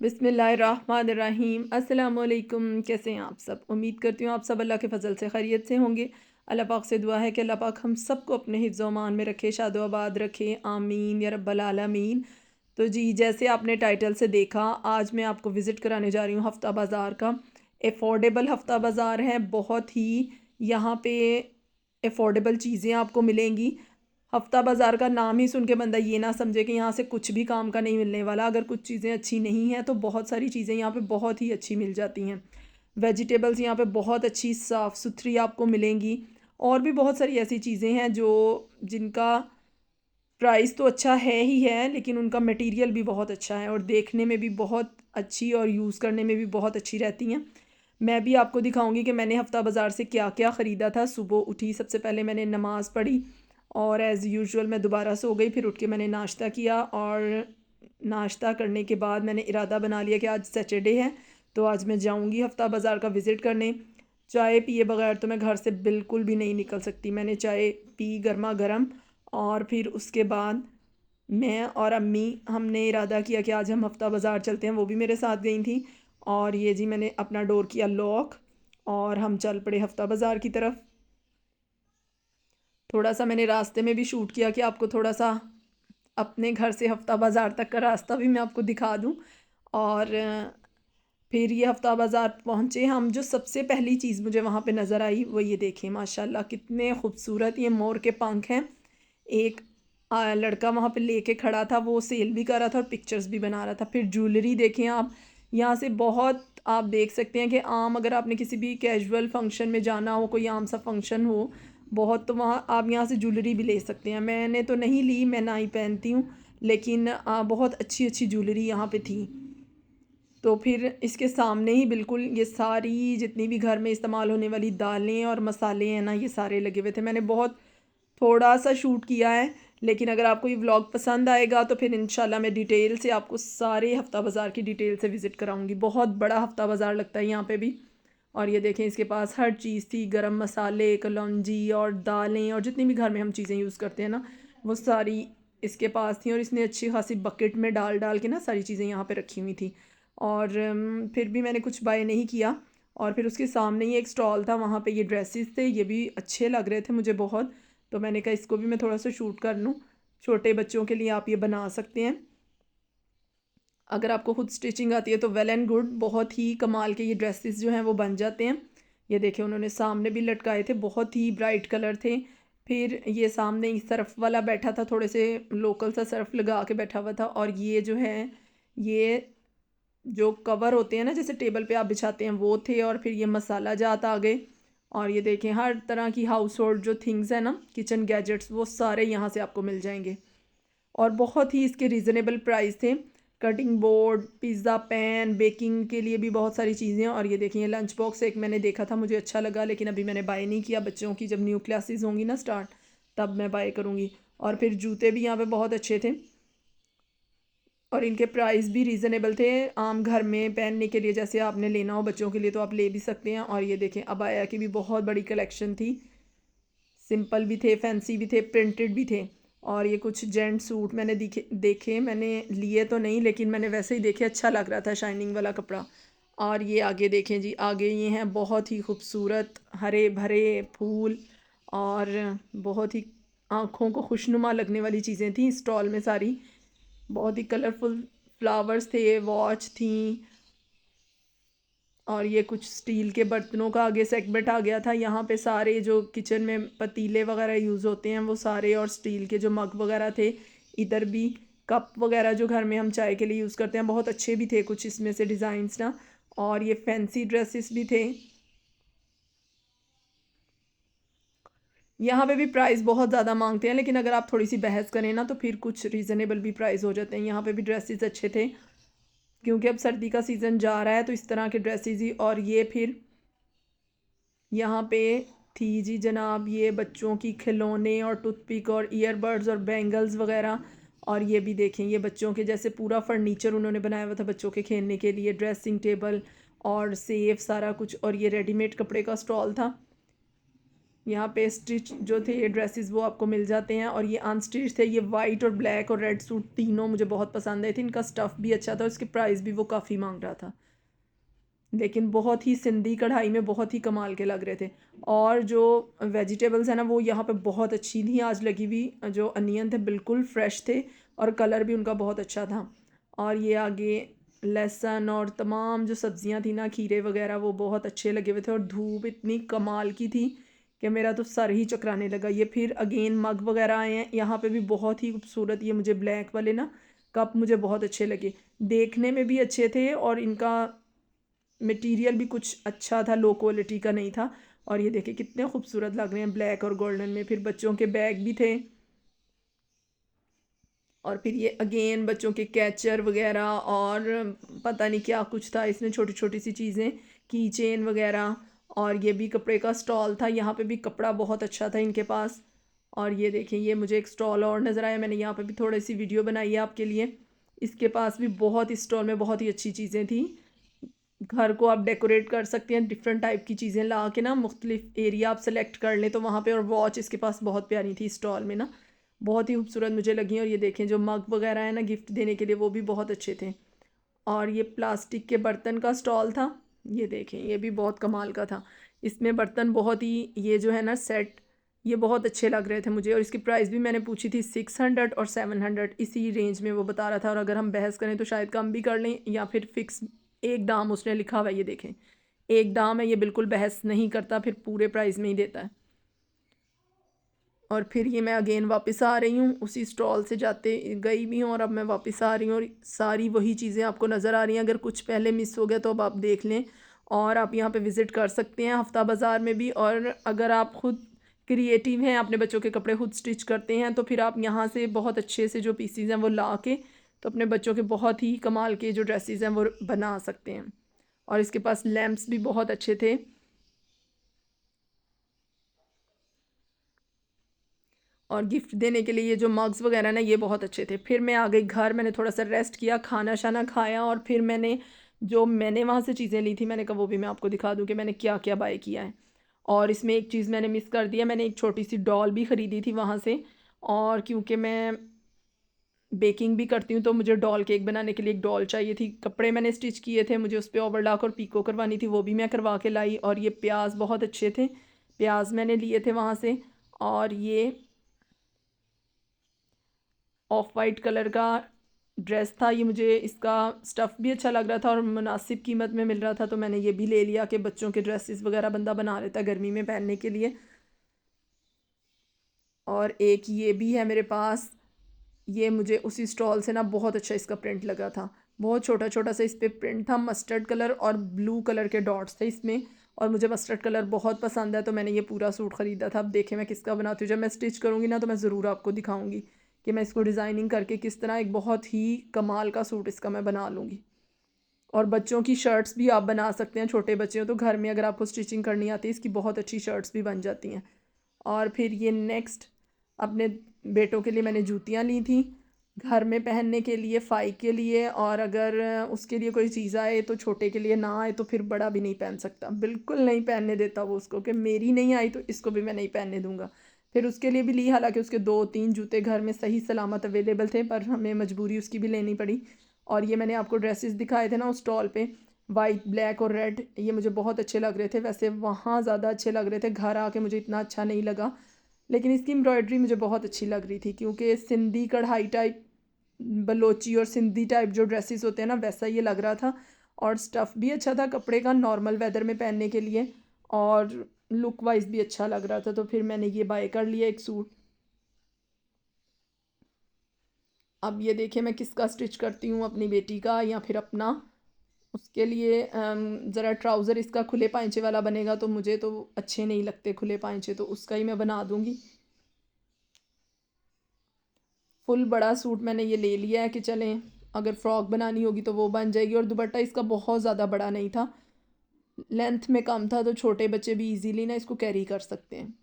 बिस्मिल्लाहिर्रहमानिर्रहीम। अस्सलामुअलैकुम। कैसे हैं आप सब? उम्मीद करती हूँ आप सब अल्लाह के फ़ज़ल से खैरियत से होंगे। अल्लाह पाक से दुआ है कि अल्लाह पाक हम सबको अपने हिफ्ज़ व अमान में रखे, शादो आबाद रखे, आमीन या रब्बल आलमीन। तो जी, जैसे आपने टाइटल से देखा, आज मैं आपको विज़िट कराने जा रही हूँ हफ्ता बाज़ार का। एफ़ोर्डेबल हफ्ता बाज़ार है, बहुत ही यहाँ पे एफ़ोर्डेबल चीज़ें आपको मिलेंगी। हफ्ता बाज़ार का नाम ही सुन के बंदा ये ना समझे कि यहाँ से कुछ भी काम का नहीं मिलने वाला। अगर कुछ चीज़ें अच्छी नहीं हैं तो बहुत सारी चीज़ें यहाँ पे बहुत ही अच्छी मिल जाती हैं। वेजिटेबल्स यहाँ पे बहुत अच्छी साफ़ सुथरी आपको मिलेंगी, और भी बहुत सारी ऐसी चीज़ें हैं जो जिनका प्राइस तो अच्छा है ही है, लेकिन उनका मटेरियल भी बहुत अच्छा है और देखने में भी बहुत अच्छी और यूज़ करने में भी बहुत अच्छी रहती हैं। मैं भी आपको दिखाऊंगी कि मैंने हफ्ता बाज़ार से क्या क्या ख़रीदा था। सुबह उठी, सबसे पहले मैंने नमाज़ पढ़ी और एज़ यूजुअल मैं दोबारा सो गई। फिर उठ के मैंने नाश्ता किया, और नाश्ता करने के बाद मैंने इरादा बना लिया कि आज सैटरडे है तो आज मैं जाऊंगी हफ्ता बाज़ार का विज़िट करने। चाय पिए बगैर तो मैं घर से बिल्कुल भी नहीं निकल सकती। मैंने चाय पी गर्मा गर्म, और फिर उसके बाद मैं और अम्मी हमने इरादा किया कि आज हम हफ्ता बाज़ार चलते हैं। वो भी मेरे साथ गई थी, और ये जी मैंने अपना डोर किया लॉक और हम चल पड़े हफ्ता बाज़ार की तरफ। थोड़ा सा मैंने रास्ते में भी शूट किया कि आपको थोड़ा सा अपने घर से हफ्ता बाज़ार तक का रास्ता भी मैं आपको दिखा दूँ। और फिर ये हफ्ता बाज़ार पहुँचे हम। जो सबसे पहली चीज़ मुझे वहाँ पे नज़र आई वो ये देखें, माशाल्लाह कितने खूबसूरत ये मोर के पंख हैं। एक लड़का वहाँ पे लेके खड़ा था, वो सेल भी कर रहा था और पिक्चर्स भी बना रहा था। फिर ज्वेलरी देखें आप, यहाँ से बहुत आप देख सकते हैं कि आम अगर आपने किसी भी कैजुअल फंक्शन में जाना हो, कोई आम सा फंक्शन हो बहुत, तो वहाँ आप यहाँ से ज्वेलरी भी ले सकते हैं। मैंने तो नहीं ली, मैं ना ही पहनती हूँ, लेकिन बहुत अच्छी अच्छी ज्वेलरी यहाँ पे थी। तो फिर इसके सामने ही बिल्कुल ये सारी जितनी भी घर में इस्तेमाल होने वाली दालें और मसाले हैं ना, ये सारे लगे हुए थे। मैंने बहुत थोड़ा सा शूट किया है, लेकिन अगर आपको ये व्लॉग पसंद आएगा तो फिर इंशाल्लाह मैं डिटेल से आपको सारे हफ्ता बाज़ार की डिटेल से विज़िट कराऊंगी। बहुत बड़ा हफ्ता बाज़ार लगता है यहाँ पे भी। और ये देखें, इसके पास हर चीज़ थी, गरम मसाले, कलौंजी और दालें और जितनी भी घर में हम चीज़ें यूज़ करते हैं ना, वो सारी इसके पास थी। और इसने अच्छी खासी बकेट में डाल डाल के ना सारी चीज़ें यहाँ पे रखी हुई थी। और फिर भी मैंने कुछ बाय नहीं किया। और फिर उसके सामने ही एक स्टॉल था, वहाँ पे ये ड्रेसेस थे, ये भी अच्छे लग रहे थे मुझे बहुत। तो मैंने कहा इसको भी मैं थोड़ा सा शूट कर लूँ। छोटे बच्चों के लिए आप ये बना सकते हैं। अगर आपको खुद स्टिचिंग आती है तो वेल एंड गुड, बहुत ही कमाल के ये ड्रेसेस जो हैं वो बन जाते हैं। ये देखिए, उन्होंने सामने भी लटकाए थे, बहुत ही ब्राइट कलर थे। फिर ये सामने ही सर्फ वाला बैठा था, थोड़े से लोकल सा सर्फ लगा के बैठा हुआ था। और ये जो है, ये जो कवर होते हैं ना, जैसे टेबल पे आप बिछाते हैं, वो थे। और फिर ये मसाला जात आ गए। और ये देखें, हर तरह की हाउस होल्ड जो थिंग्स हैं ना, किचन गैजेट्स, वो सारे यहाँ से आपको मिल जाएंगे। और बहुत ही इसके रीज़नेबल प्राइस थे। Cutting board, pizza pan, baking के लिए भी बहुत सारी चीज़ें। और ये देखिए, लंच बॉक्स एक मैंने देखा था, मुझे अच्छा लगा, लेकिन अभी मैंने बाय नहीं किया। बच्चों की जब न्यू क्लासेस होंगी ना स्टार्ट, तब मैं बाय करूँगी। और फिर जूते भी यहाँ पे बहुत अच्छे थे, और इनके प्राइस भी रीज़नेबल थे। आम घर में पहनने के लिए, जैसे आपने लेना हो बच्चों के लिए तो आप ले भी सकते हैं। और ये देखें, अबाया की भी बहुत बड़ी कलेक्शन थी। सिंपल भी थे, फैंसी भी थे, प्रिंटेड भी थे। और ये कुछ जेंट सूट मैंने देखे, मैंने लिए तो नहीं, लेकिन मैंने वैसे ही देखे, अच्छा लग रहा था शाइनिंग वाला कपड़ा। और ये आगे देखें जी, आगे ये हैं बहुत ही खूबसूरत हरे भरे फूल, और बहुत ही आँखों को खुशनुमा लगने वाली चीज़ें थी स्टॉल में सारी। बहुत ही कलरफुल फ्लावर्स थे, वॉच थी। और ये कुछ स्टील के बर्तनों का आगे सेगमेंट आ गया था। यहाँ पे सारे जो किचन में पतीले वगैरह यूज़ होते हैं वो सारे, और स्टील के जो मग वगैरह थे। इधर भी कप वगैरह जो घर में हम चाय के लिए यूज़ करते हैं, बहुत अच्छे भी थे कुछ इसमें से डिज़ाइंस ना। और ये फैंसी ड्रेसेस भी थे। यहाँ पे भी प्राइस बहुत ज़्यादा मांगते हैं, लेकिन अगर आप थोड़ी सी बहस करें ना तो फिर कुछ रीज़नेबल भी प्राइस हो जाते हैं। यहाँ पे भी ड्रेसेस अच्छे थे, क्योंकि अब सर्दी का सीज़न जा रहा है तो इस तरह के ड्रेसेस ही। और ये फिर यहाँ पे थी जी जनाब, ये बच्चों की खिलौने और टूथपिक और ईयरबड्स और बैंगल्स वगैरह। और ये भी देखें, ये बच्चों के जैसे पूरा फर्नीचर उन्होंने बनाया हुआ था बच्चों के खेलने के लिए, ड्रेसिंग टेबल और सेफ सारा कुछ। और ये रेडीमेड कपड़े का स्टॉल था। यहाँ पे स्टिच जो थे ये ड्रेसेस वो आपको मिल जाते हैं, और ये अनस्टिच थे। ये वाइट और ब्लैक और रेड सूट तीनों मुझे बहुत पसंद आए थे। इनका स्टफ़ भी अच्छा था, उसकी प्राइस भी वो काफ़ी मांग रहा था, लेकिन बहुत ही सिंधी कढ़ाई में बहुत ही कमाल के लग रहे थे। और जो वेजिटेबल्स हैं ना वो यहाँ पे बहुत अच्छी थी आज लगी हुई। जो अनियन थे बिल्कुल फ्रेश थे, और कलर भी उनका बहुत अच्छा था। और ये आगे लहसुन और तमाम जो सब्जियां थी ना, खीरे वगैरह, वो बहुत अच्छे लगे हुए थे। और धूप इतनी कमाल की थी कि मेरा तो सर ही चकराने लगा। ये फिर अगेन मग वगैरह आए हैं यहाँ पे भी बहुत ही खूबसूरत। ये मुझे ब्लैक वाले ना कप मुझे बहुत अच्छे लगे, देखने में भी अच्छे थे, और इनका मटेरियल भी कुछ अच्छा था, लो क्वालिटी का नहीं था। और ये देखिए कितने खूबसूरत लग रहे हैं ब्लैक और गोल्डन में। फिर बच्चों के बैग भी थे, और फिर ये अगेन बच्चों के कैचर वगैरह, और पता नहीं क्या कुछ था इसमें, छोटी छोटी सी चीज़ें, की चेन वगैरह। और ये भी कपड़े का स्टॉल था, यहाँ पे भी कपड़ा बहुत अच्छा था इनके पास। और ये देखें, ये मुझे एक स्टॉल और नज़र आया, मैंने यहाँ पे भी थोड़ी सी वीडियो बनाई है आपके लिए। इसके पास भी बहुत, इस स्टॉल में बहुत ही अच्छी चीज़ें थी। घर को आप डेकोरेट कर सकते हैं डिफरेंट टाइप की चीज़ें ला के ना, मुख्तलिफ एरिया आप सेलेक्ट कर लें तो वहाँ पे। और वॉच इसके पास बहुत प्यारी थी स्टॉल में ना, बहुत ही खूबसूरत मुझे लगी। और ये देखें जो मग वगैरह है ना गिफ्ट देने के लिए, वो भी बहुत अच्छे थे। और ये प्लास्टिक के बर्तन का स्टॉल था, ये देखें ये भी बहुत कमाल का था। इसमें बर्तन बहुत ही, ये जो है ना सेट, ये बहुत अच्छे लग रहे थे मुझे। और इसकी प्राइस भी मैंने पूछी थी 600 और 700, इसी रेंज में वो बता रहा था। और अगर हम बहस करें तो शायद कम भी कर लें, या फिर फिक्स एक दाम उसने लिखा हुआ है। ये देखें एक दाम है, ये बिल्कुल बहस नहीं करता, फिर पूरे प्राइस में ही देता है। और फिर ये मैं अगेन वापस आ रही हूँ, उसी स्टॉल से जाते गई भी हूँ, और अब मैं वापस आ रही हूँ, और सारी वही चीज़ें आपको नज़र आ रही हैं। अगर कुछ पहले मिस हो गया तो अब आप देख लें, और आप यहाँ पे विज़िट कर सकते हैं हफ्ता बाज़ार में भी। और अगर आप खुद क्रिएटिव हैं, अपने बच्चों के कपड़े खुद स्टिच करते हैं, तो फिर आप यहाँ से बहुत अच्छे से जो पीसीज हैं वो ला के, तो अपने बच्चों के बहुत ही कमाल के जो ड्रेसेस हैं वो बना सकते हैं। और इसके पास लैम्प्स भी बहुत अच्छे थे। और गिफ्ट देने के लिए ये जो मग्स वगैरह ना, ये बहुत अच्छे थे। फिर मैं आ गई घर, मैंने थोड़ा सा रेस्ट किया, खाना शाना खाया, और फिर मैंने वहाँ से चीज़ें ली थी, मैंने कहा वो भी मैं आपको दिखा दूँ कि मैंने क्या क्या बाय किया है। और इसमें एक चीज़ मैंने मिस कर दिया, मैंने एक छोटी सी डॉल भी ख़रीदी थी वहाँ से। और क्योंकि मैं बेकिंग भी करती हूँ, तो मुझे डॉल केक बनाने के लिए एक डॉल चाहिए थी। कपड़े मैंने स्टिच किए थे, मुझे उस पर ओवरलॉक और पीको करवानी थी, वो भी मैं करवा के लाई। और ये प्याज बहुत अच्छे थे, प्याज मैंने लिए थे वहाँ से। और ये ऑफ वाइट कलर का ड्रेस था, ये मुझे इसका स्टफ़ भी अच्छा लग रहा था और मुनासिब कीमत में मिल रहा था, तो मैंने ये भी ले लिया कि बच्चों के ड्रेसेस वगैरह बंदा बना लेता है गर्मी में पहनने के लिए। और एक ये भी है मेरे पास, ये मुझे उसी स्टॉल से ना बहुत अच्छा इसका प्रिंट लगा था। बहुत छोटा छोटा सा इस पर प्रिंट था, मस्टर्ड कलर और ब्लू कलर के डॉट्स थे इसमें। और मुझे मस्टर्ड कलर बहुत पसंद है, तो मैंने ये पूरा सूट ख़रीदा था। अब देखें मैं किसका बनाती हूँ, जब मैं स्टिच करूँगी ना तो मैं ज़रूर आपको दिखाऊँगी कि मैं इसको डिज़ाइनिंग करके किस तरह एक बहुत ही कमाल का सूट इसका मैं बना लूँगी। और बच्चों की शर्ट्स भी आप बना सकते हैं, छोटे बच्चे हो तो घर में अगर आपको स्टिचिंग करनी आती है, इसकी बहुत अच्छी शर्ट्स भी बन जाती हैं। और फिर ये नेक्स्ट, अपने बेटों के लिए मैंने जूतियाँ ली थी घर में पहनने के लिए, फ़ाई के लिए। और अगर उसके लिए कोई चीज़ आए तो छोटे के लिए ना आए तो फिर बड़ा भी नहीं पहन सकता, बिल्कुल नहीं पहनने देता वो उसको, कि मेरी नहीं आई तो इसको भी मैं नहीं पहनने दूंगा। फिर उसके लिए भी ली, हालांकि उसके 2-3 जूते घर में सही सलामत अवेलेबल थे, पर हमें मजबूरी उसकी भी लेनी पड़ी। और ये मैंने आपको ड्रेसेस दिखाए थे ना उस स्टॉल पे, वाइट ब्लैक और रेड, ये मुझे बहुत अच्छे लग रहे थे। वैसे वहाँ ज़्यादा अच्छे लग रहे थे, घर आके मुझे इतना अच्छा नहीं लगा। लेकिन इसकी एम्ब्रॉयडरी मुझे बहुत अच्छी लग रही थी, क्योंकि सिंधी कढ़ाई टाइप, बलोची और सिंधी टाइप जो ड्रेसेस होते हैं ना, वैसा ये लग रहा था। और स्टफ़ भी अच्छा था कपड़े का, नॉर्मल वेदर में पहनने के लिए। और लुक वाइज भी अच्छा लग रहा था, तो फिर मैंने ये बाय कर लिया एक सूट। अब ये देखिए मैं किसका स्टिच करती हूँ, अपनी बेटी का या फिर अपना। उसके लिए ज़रा ट्राउज़र इसका खुले पाइंचे वाला बनेगा, तो मुझे तो अच्छे नहीं लगते खुले पाइंचे, तो उसका ही मैं बना दूँगी। फुल बड़ा सूट मैंने ये ले लिया है कि चलें अगर फ़्रॉक बनानी होगी तो वो बन जाएगी। और दुपट्टा इसका बहुत ज़्यादा बड़ा नहीं था, लेंथ में कम था, तो छोटे बच्चे भी इजीली ना इसको कैरी कर सकते हैं।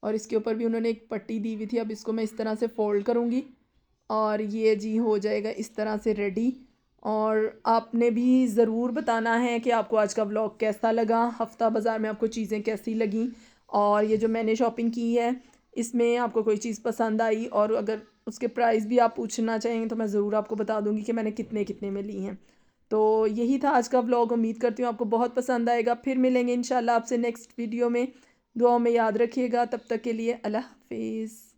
और इसके ऊपर भी उन्होंने एक पट्टी दी हुई थी, अब इसको मैं इस तरह से फ़ोल्ड करूँगी और ये जी हो जाएगा इस तरह से रेडी। और आपने भी ज़रूर बताना है कि आपको आज का व्लॉग कैसा लगा, हफ्ता बाज़ार में आपको चीज़ें कैसी लगीं, और ये जो मैंने शॉपिंग की है इसमें आपको कोई चीज़ पसंद आई, और अगर उसके प्राइस भी आप पूछना चाहेंगे तो मैं ज़रूर आपको बता दूँगी कि मैंने कितने कितने में ली हैं। तो यही था आज का व्लॉग, उम्मीद करती हूँ आपको बहुत पसंद आएगा। फिर मिलेंगे इंशाल्लाह आपसे नेक्स्ट वीडियो में। दुआओं में याद रखिएगा, तब तक के लिए अल्लाह हाफिज़।